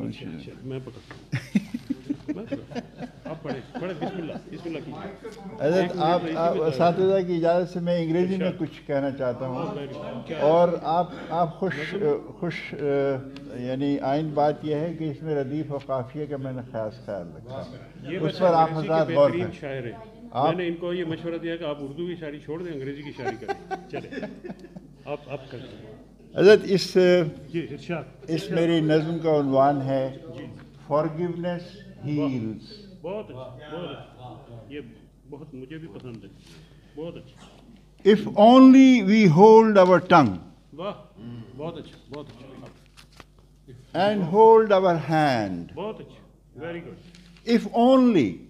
मैं आप पढ़े बिस्मिल्लाह बिस्मिल्लाह कीजिए। हज़रत आप असातिज़ा की इजाज़त से मैं अंग्रेज़ी में कुछ कहना चाहता हूँ, और आप खुश यानी आइन बात यह है कि इसमें रदीफ़ और काफ़िया का मैंने ख़ास ख्याल रखा, उस पर आप हज़रात गौर करें। शायर हैं, मैंने इनको ये मशवरा दिया कि आप उर्दू की शायरी छोड़ दें, अंग्रेज़ी की शायरी करें। चले आप कर हज़रत इस मेरी नज़्म का उन्वान है फॉरगिवनेस हील्स। बहुत अच्छा, ये बहुत मुझे भी पसंद है, बहुत अच्छा। If only we hold our tongue वाह, बहुत अच्छा, बहुत अच्छा। and hold our hand, बहुत अच्छा, very good. if only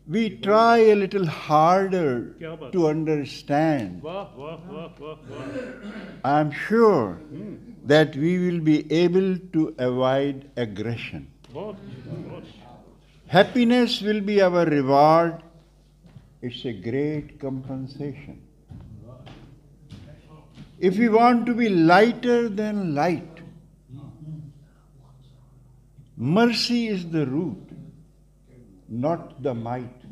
we try a little harder to understand, वाह वाह वाह वाह वाह, I am sure that we will be able to avoid aggression. बहुत अच्छा। Happiness will be our reward. It's a great compensation. If we want to be lighter than light, mercy is the root, not the might.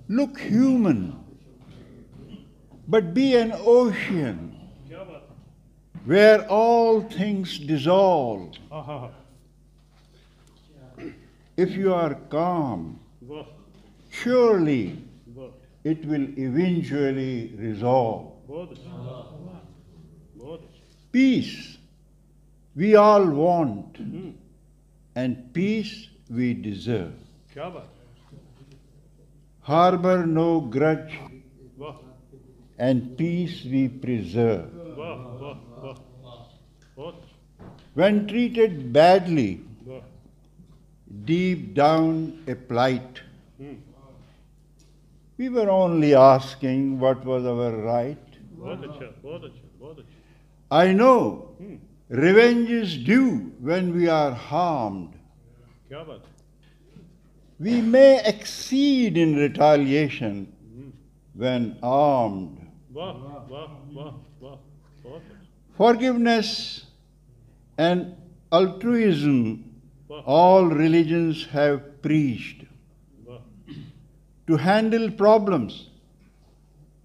Look human, but be an ocean where all things dissolve. If you are calm, surely it will eventually resolve. Peace we all want, and peace we deserve. Harbor no grudge, and peace we preserve. When treated badly, deep down a plight, we were only asking what was our right. I know revenge is due when we are harmed. We may exceed in retaliation when armed. Forgiveness and altruism all religions have preached. To handle problems,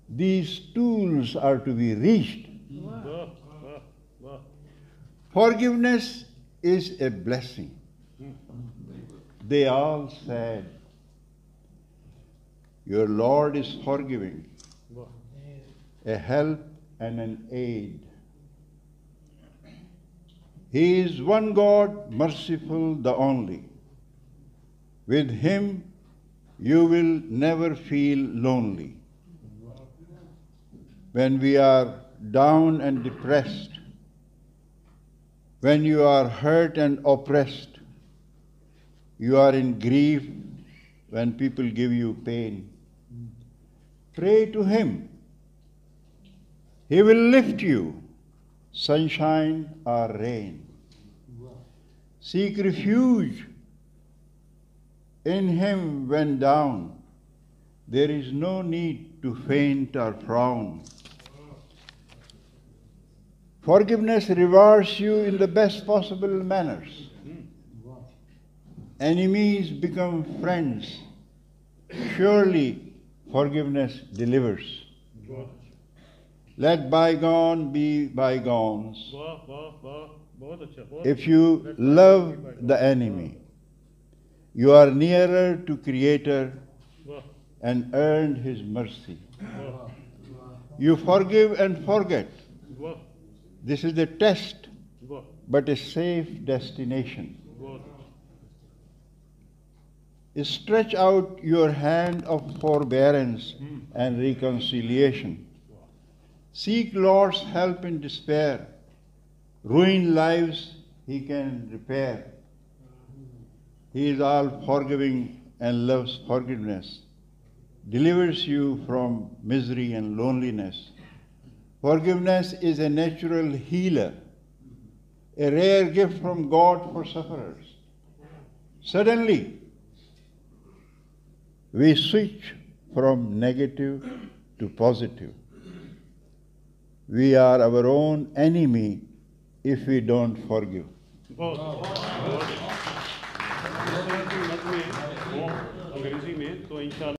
these tools are to be reached. Forgiveness is a blessing. They all said, your Lord is forgiving, a help and an aid. He is one God, merciful, the only. With Him you will never feel lonely. When we are down and depressed, when you are hurt and oppressed, you are in grief when people give you pain, pray to Him. He will lift you, sunshine or rain. Seek refuge in Him when down. There is no need to faint or frown. Forgiveness rewards you in the best possible manners. Enemies become friends. Surely forgiveness delivers. Let bygone be bygones. If you love the enemy, you are nearer to Creator and earned His mercy. You forgive and forget. This is the test, but a safe destination. Stretch out your hand of forbearance and reconciliation. Seek Lord's help in despair. Ruined lives He can repair. He is all forgiving and loves forgiveness, delivers you from misery and loneliness. Forgiveness is a natural healer, a rare gift from God for sufferers. Suddenly, we switch from negative to positive. We are our own enemy if we don't forgive. बहुत अंग्रेजी में तो इंशाल्लाह